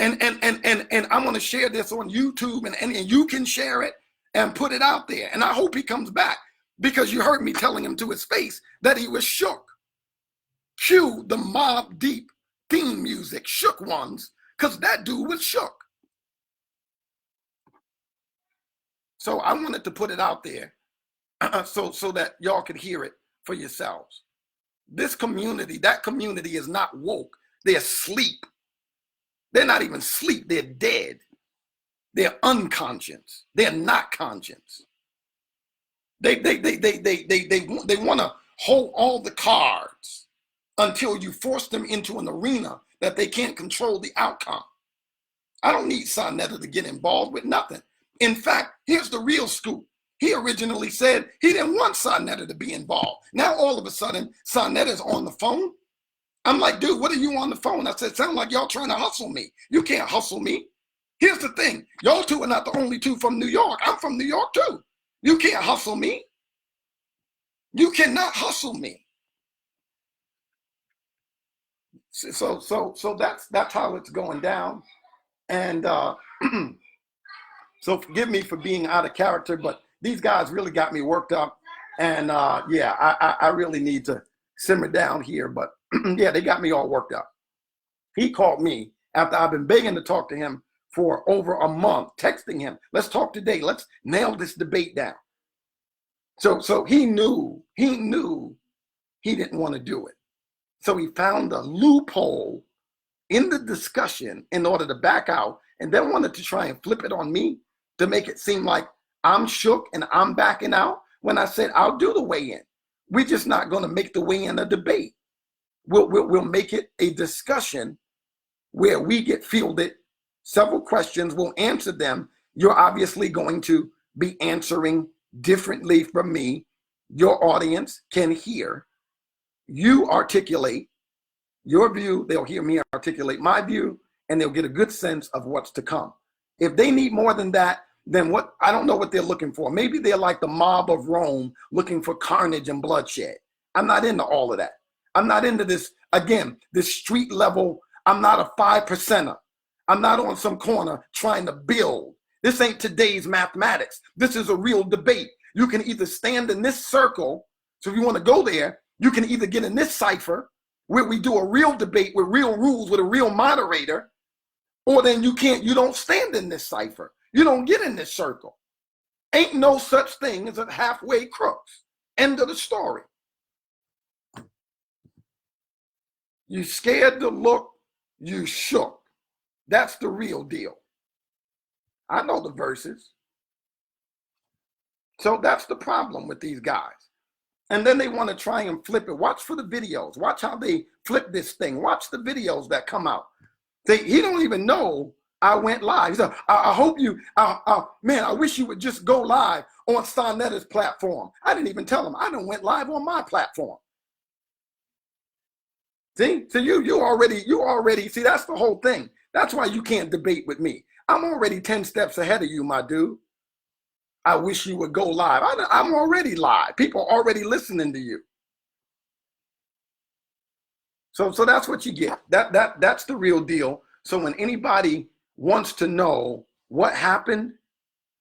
And I'm going to share this on YouTube, and you can share it and put it out there. And I hope he comes back, because you heard me telling him to his face that he was shook. Cue the Mobb Deep theme music, Shook Ones, because that dude was shook. So I wanted to put it out there so that y'all could hear it for yourselves. This community, that community is not woke. They're asleep. They're not even asleep. They're dead. They're unconscious. They're not conscious. They want to hold all the cards until you force them into an arena that they can't control the outcome. I don't need Sinetta to get involved with nothing. In fact, here's the real scoop. He originally said he didn't want Sinetta to be involved. Now, all of a sudden, Sinetta's on the phone. I'm like, dude, what are you on the phone? I said, sound like y'all trying to hustle me. You can't hustle me. Here's the thing. Y'all two are not the only two from New York. I'm from New York, too. You can't hustle me. You cannot hustle me. So that's how it's going down. And so forgive me for being out of character, but these guys really got me worked up. And yeah, I really need to simmer down here. But yeah, they got me all worked up. He called me after I've been begging to talk to him for over a month, texting him, let's talk today. Let's nail this debate down. So he knew he didn't want to do it. So he found a loophole in the discussion in order to back out, and then wanted to try and flip it on me to make it seem like I'm shook and I'm backing out, when I said I'll do the weigh-in. We're just not going to make the weigh-in a debate. We'll make it a discussion where we get fielded several questions. We'll answer them. You're obviously going to be answering differently from me. Your audience can hear you articulate your view. They'll hear me articulate my view, and they'll get a good sense of what's to come. If they need more than that, then what? I don't know what they're looking for. Maybe they're like the mob of Rome looking for carnage and bloodshed. I'm not into all of that. I'm not into this, again, this street level. I'm not a 5%er. I'm not on some corner trying to build. This ain't today's mathematics. This is a real debate. You can either stand in this circle. So if you want to go there, you can either get in this cipher where we do a real debate with real rules with a real moderator, or then you don't stand in this cipher. You don't get in this circle. Ain't no such thing as a halfway crooks. End of the story. You scared to look, you shook. That's the real deal. I know the verses. So that's the problem with these guys. And then they want to try and flip it. Watch for the videos. Watch how they flip this thing. Watch the videos that come out. He don't even know I went live. He said, I hope you, man, I wish you would just go live on Sinetta's platform. I didn't even tell him. I done went live on my platform. See, so you already, see, that's the whole thing. That's why you can't debate with me. I'm already 10 steps ahead of you, my dude. I wish you would go live. I'm already live. People are already listening to you. So that's what you get. That's the real deal. So when anybody wants to know what happened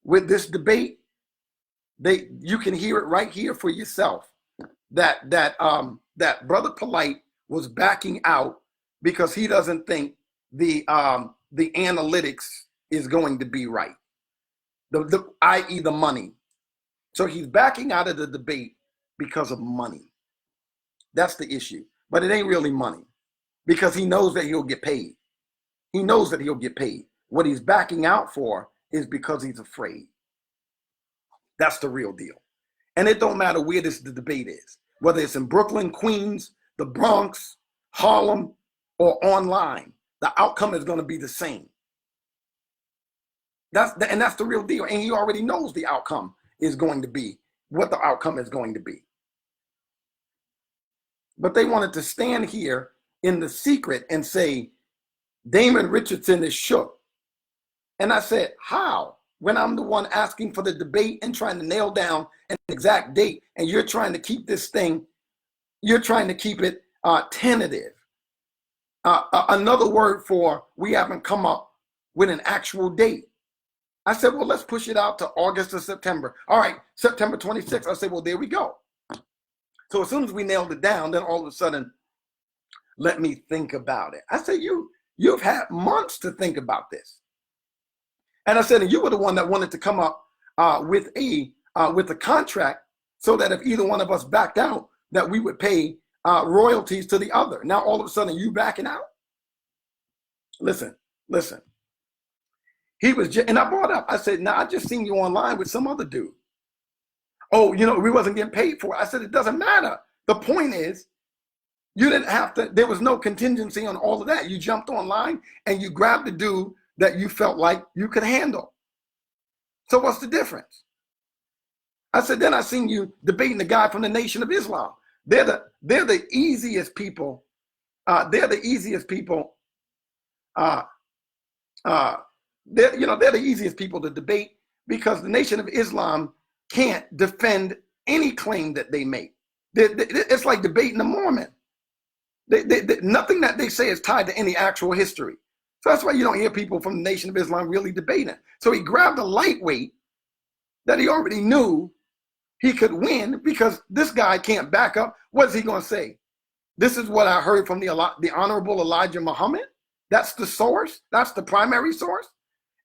with this debate, you can hear it right here for yourself. That Brother Polight was backing out because he doesn't think the the analytics is going to be right, i.e. the money. So he's backing out of the debate because of money. That's the issue. But it ain't really money, because he knows that he'll get paid. He knows that he'll get paid. What he's backing out for is because he's afraid. That's the real deal. And it don't matter where the debate is, whether it's in Brooklyn, Queens, the Bronx, Harlem, or online. The outcome is going to be the same. That's the real deal. And he already knows the outcome is going to be what the outcome is going to be. But they wanted to stand here in the secret and say, Damon Richardson is shook. And I said, how? When I'm the one asking for the debate and trying to nail down an exact date, and you're trying to keep this thing, you're trying to keep it tentative. Another word for we haven't come up with an actual date. I said, well, let's push it out to August or September. All right, September 26th. I said, well, there we go. So as soon as we nailed it down, then all of a sudden, let me think about it. I said, you've had months to think about this. And I said, and you were the one that wanted to come up with a contract so that if either one of us backed out, that we would pay royalties to the other. Now, all of a sudden, you backing out? Listen. He was just, and I brought up, I said, I just seen you online with some other dude. Oh, we wasn't getting paid for it. I said, it doesn't matter. The point is, you didn't have to, there was no contingency on all of that. You jumped online and you grabbed the dude that you felt like you could handle. So what's the difference? I said, then I seen you debating the guy from the Nation of Islam. They're the easiest people. They're the easiest people. They're the easiest people to debate, because the Nation of Islam can't defend any claim that they make. It's like debating a Mormon. Nothing that they say is tied to any actual history. So that's why you don't hear people from the Nation of Islam really debating. So he grabbed a lightweight that he already knew he could win, because this guy can't back up. What's he going to say? This is what I heard from the Honorable Elijah Muhammad. That's the source. That's the primary source.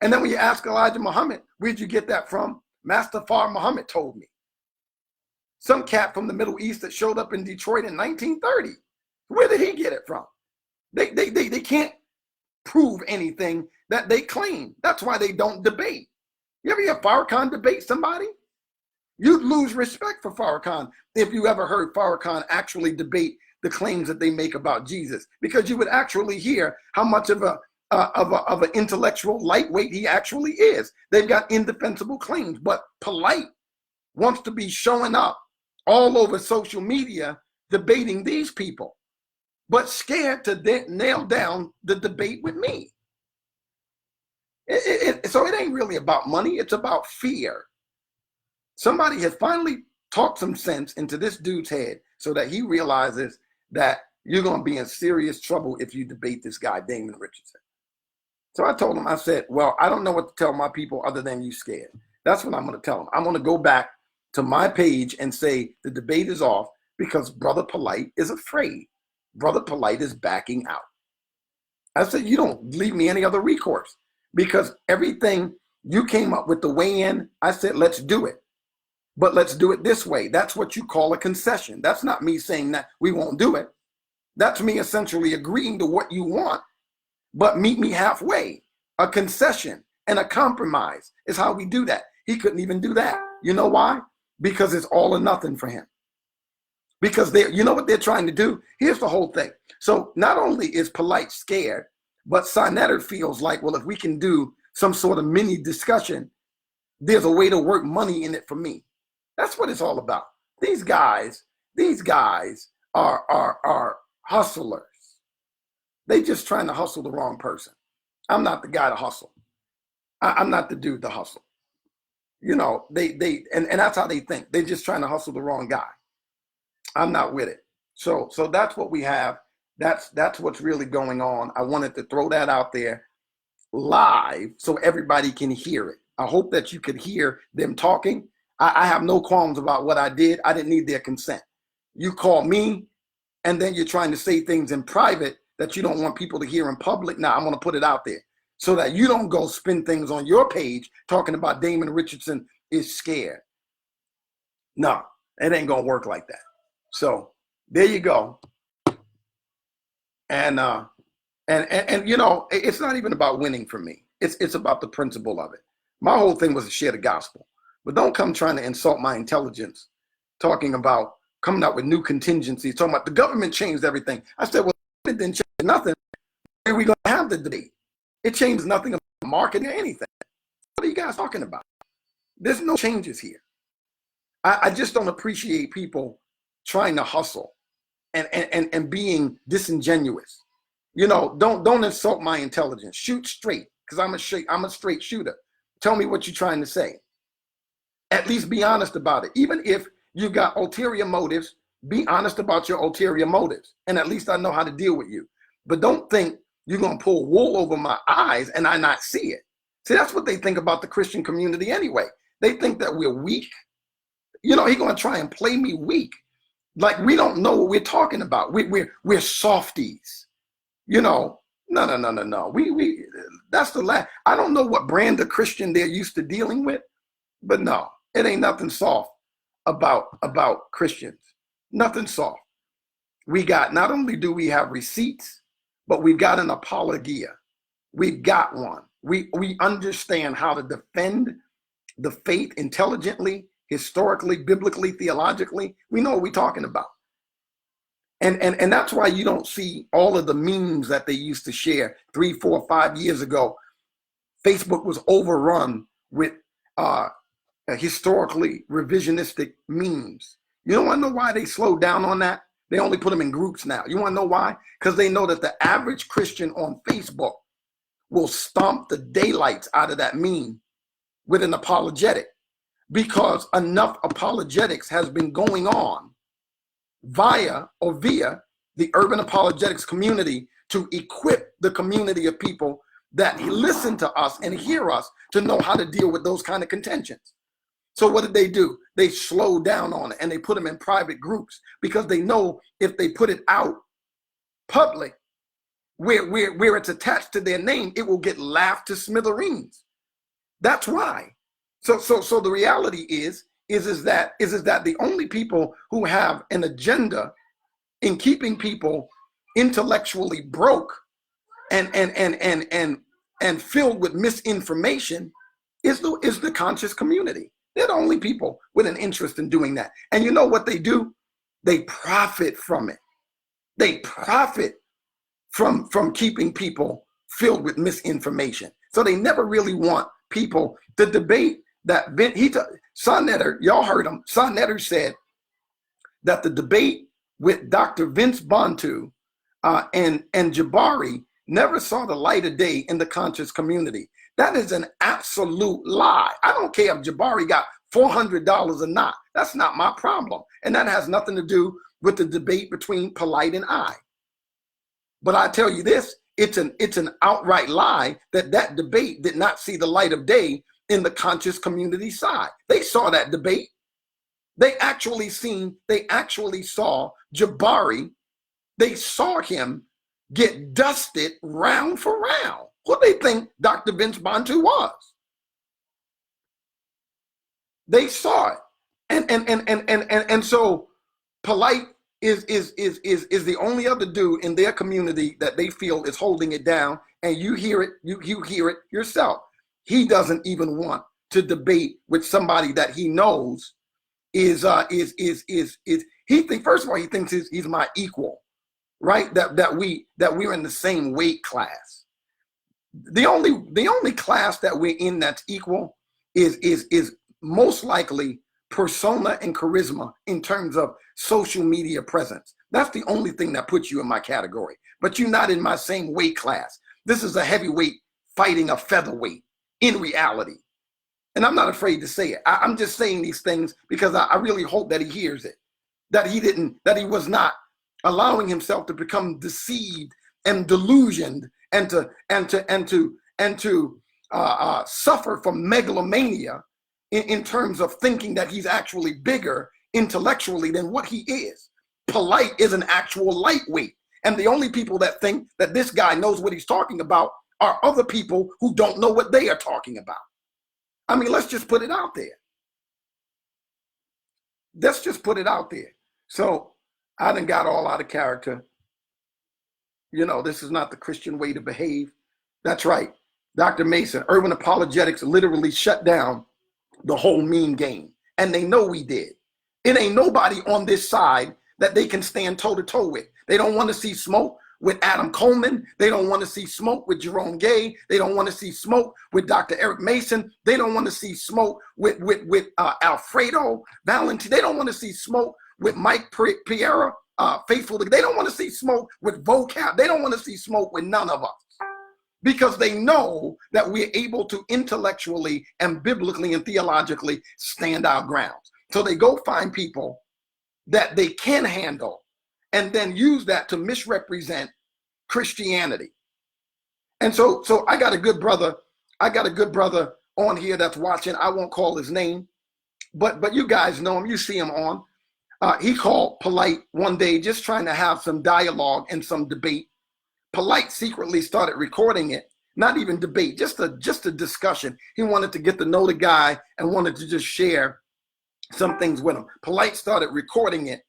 And then when you ask Elijah Muhammad, where'd you get that from? Master Far Muhammad told me. Some cat from the Middle East that showed up in Detroit in 1930. Where did he get it from? They can't prove anything that they claim. That's why they don't debate. You ever hear Farrakhan debate somebody? You'd lose respect for Farrakhan if you ever heard Farrakhan actually debate the claims that they make about Jesus, because you would actually hear how much of an intellectual lightweight he actually is. They've got indefensible claims, but Polight wants to be showing up all over social media debating these people, but scared to nail down the debate with me. So it ain't really about money. It's about fear. Somebody has finally talked some sense into this dude's head so that he realizes that you're going to be in serious trouble if you debate this guy, Damon Richardson. So I told him, I said, well, I don't know what to tell my people other than you scared. That's what I'm going to tell them. I'm going to go back to my page and say the debate is off because Brother Polight is afraid. Brother Polight is backing out. I said, you don't leave me any other recourse, because everything you came up with the weigh-in, I said, let's do it. But let's do it this way. That's what you call a concession. That's not me saying that we won't do it. That's me essentially agreeing to what you want, but meet me halfway. A concession and a compromise is how we do that. He couldn't even do that. You know why? Because it's all or nothing for him. Because you know what they're trying to do? Here's the whole thing. So not only is Polight scared, but Sinetter feels like, well, if we can do some sort of mini discussion, there's a way to work money in it for me. That's what it's all about. These guys are hustlers. They just trying to hustle the wrong person. I'm not the guy to hustle. I'm not the dude to hustle. And that's how they think. They're just trying to hustle the wrong guy. I'm not with it. So that's what we have. That's what's really going on. I wanted to throw that out there live so everybody can hear it. I hope that you could hear them talking. I have no qualms about what I did. I didn't need their consent. You call me, and then you're trying to say things in private that you don't want people to hear in public. Now I'm going to put it out there. so that you don't go spin things on your page talking about Damon Richardson is scared. No, it ain't gonna work like that. So there you go. And you know, it's not even about winning for me. It's about the principle of it. My whole thing was to share the gospel. But don't come trying to insult my intelligence, talking about coming up with new contingencies, talking about the government changed everything. I said, well, it didn't change nothing. Where are we going to have the debate? It changed nothing about marketing or anything. What are you guys talking about? There's no changes here. I just don't appreciate people trying to hustle and being disingenuous. You know, don't insult my intelligence. Shoot straight, because I'm a straight shooter. Tell me what you're trying to say. At least be honest about it. Even if you got ulterior motives, be honest about your ulterior motives. And at least I know how to deal with you. But don't think you're going to pull wool over my eyes and I not see it. See, that's what they think about the Christian community anyway. They think that we're weak. You know, he's going to try and play me weak. Like we don't know what we're talking about. We're softies. You know, no. We that's the last. I don't know what brand of Christian they're used to dealing with, but no, it ain't nothing soft about Christians. Nothing soft. We got, not only do we have receipts, but we've got an apologia. We've got one. We understand how to defend the faith intelligently, historically, biblically, theologically. We know what we're talking about. And that's why you don't see all of the memes that they used to share 3, 4, 5 years ago. Facebook was overrun with historically revisionistic memes. You don't want to know why they slowed down on that? They only put them in groups now. You want to know why? Because they know that the average Christian on Facebook will stomp the daylights out of that meme with an apologetic, because enough apologetics has been going on via the urban apologetics community to equip the community of people that listen to us and hear us to know how to deal with those kind of contentions. So what did they do? They slowed down on it and they put them in private groups, because they know if they put it out public where it's attached to their name, it will get laughed to smithereens. That's why. So the reality is that the only people who have an agenda in keeping people intellectually broke and filled with misinformation is the conscious community. They're the only people with an interest in doing that. And you know what they do? They profit from it. They profit from keeping people filled with misinformation. So they never really want people to debate that. Sonnetter, y'all heard him. Sonnetter said that the debate with Dr. Vince Bantu and Jabari never saw the light of day in the conscious community. That is an absolute lie. I don't care if Jabari got $400 or not. That's not my problem. And that has nothing to do with the debate between Polight and I. But I tell you this, it's an outright lie that debate did not see the light of day in the conscious community side. They saw that debate. They actually saw Jabari. They saw him get dusted round for round. What they think Dr. Vince Bantu was. They saw it. And so Polight is the only other dude in their community that they feel is holding it down, and you hear it, you hear it yourself. He doesn't even want to debate with somebody that he knows he think, first of all, he thinks he's my equal, right? That we're in the same weight class. The only class that we're in that's equal is most likely persona and charisma in terms of social media presence. That's the only thing that puts you in my category. But you're not in my same weight class. This is a heavyweight fighting a featherweight in reality. And I'm not afraid to say it. I'm just saying these things because I really hope that he hears it. That he was not allowing himself to become deceived and delusioned and to suffer from megalomania in terms of thinking that he's actually bigger intellectually than what he is. Polight is an actual lightweight. And the only people that think that this guy knows what he's talking about are other people who don't know what they are talking about. I mean, let's just put it out there. Let's just put it out there. So I done got all out of character. You know, this is not the Christian way to behave. That's right. Dr. Mason, urban apologetics literally shut down the whole meme game. And they know we did. It ain't nobody on this side that they can stand toe to toe with. They don't want to see smoke with Adam Coleman. They don't want to see smoke with Jerome Gay. They don't want to see smoke with Dr. Eric Mason. They don't want to see smoke with Alfredo Valentin. They don't want to see smoke with Mike Piera, faithful. They don't want to see smoke with vocab. They don't want to see smoke with none of us, because they know that we're able to intellectually and biblically and theologically stand our grounds. So they go find people that they can handle and then use that to misrepresent Christianity. And so I got a good brother. I got a good brother on here that's watching. I won't call his name, but you guys know him. You see him on. He called Polight one day just trying to have some dialogue and some debate. Polight secretly started recording it, not even debate, just a discussion. He wanted to get to know the guy and wanted to just share some things with him. Polight started recording it,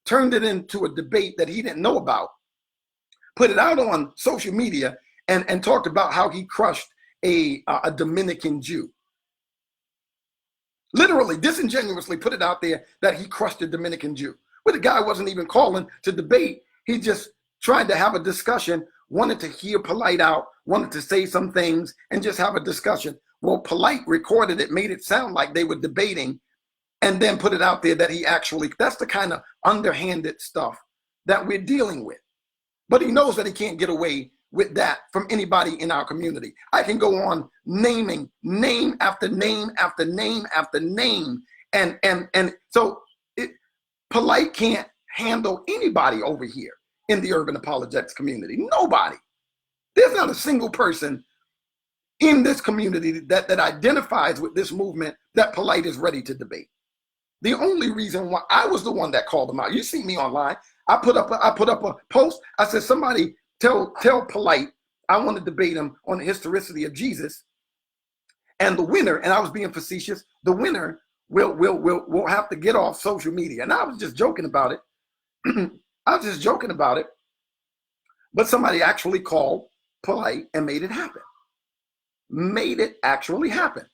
turned it into a debate that he didn't know about, put it out on social media, and talked about how he crushed a Dominican Jew. Literally, disingenuously put it out there that he crushed a Dominican Jew. But the guy wasn't even calling to debate. He just tried to have a discussion, wanted to hear Polight out, wanted to say some things and just have a discussion. Well, Polight recorded it, made it sound like they were debating, and then put it out there that he actually, that's the kind of underhanded stuff that we're dealing with. But he knows that he can't get away with that from anybody in our community. I can go on naming name after name after name after name. And so Polight can't handle anybody over here in the urban apologetics community. Nobody. There's not a single person in this community that identifies with this movement that Polight is ready to debate. The only reason why I was the one that called him out. You see me online. I put up a post. I said, somebody tell Polight I want to debate him on the historicity of Jesus. And the winner, and I was being facetious, the winner will have to get off social media. And I was just joking about it. I was just joking about it. But somebody actually called Polight and made it happen. Made it actually happen.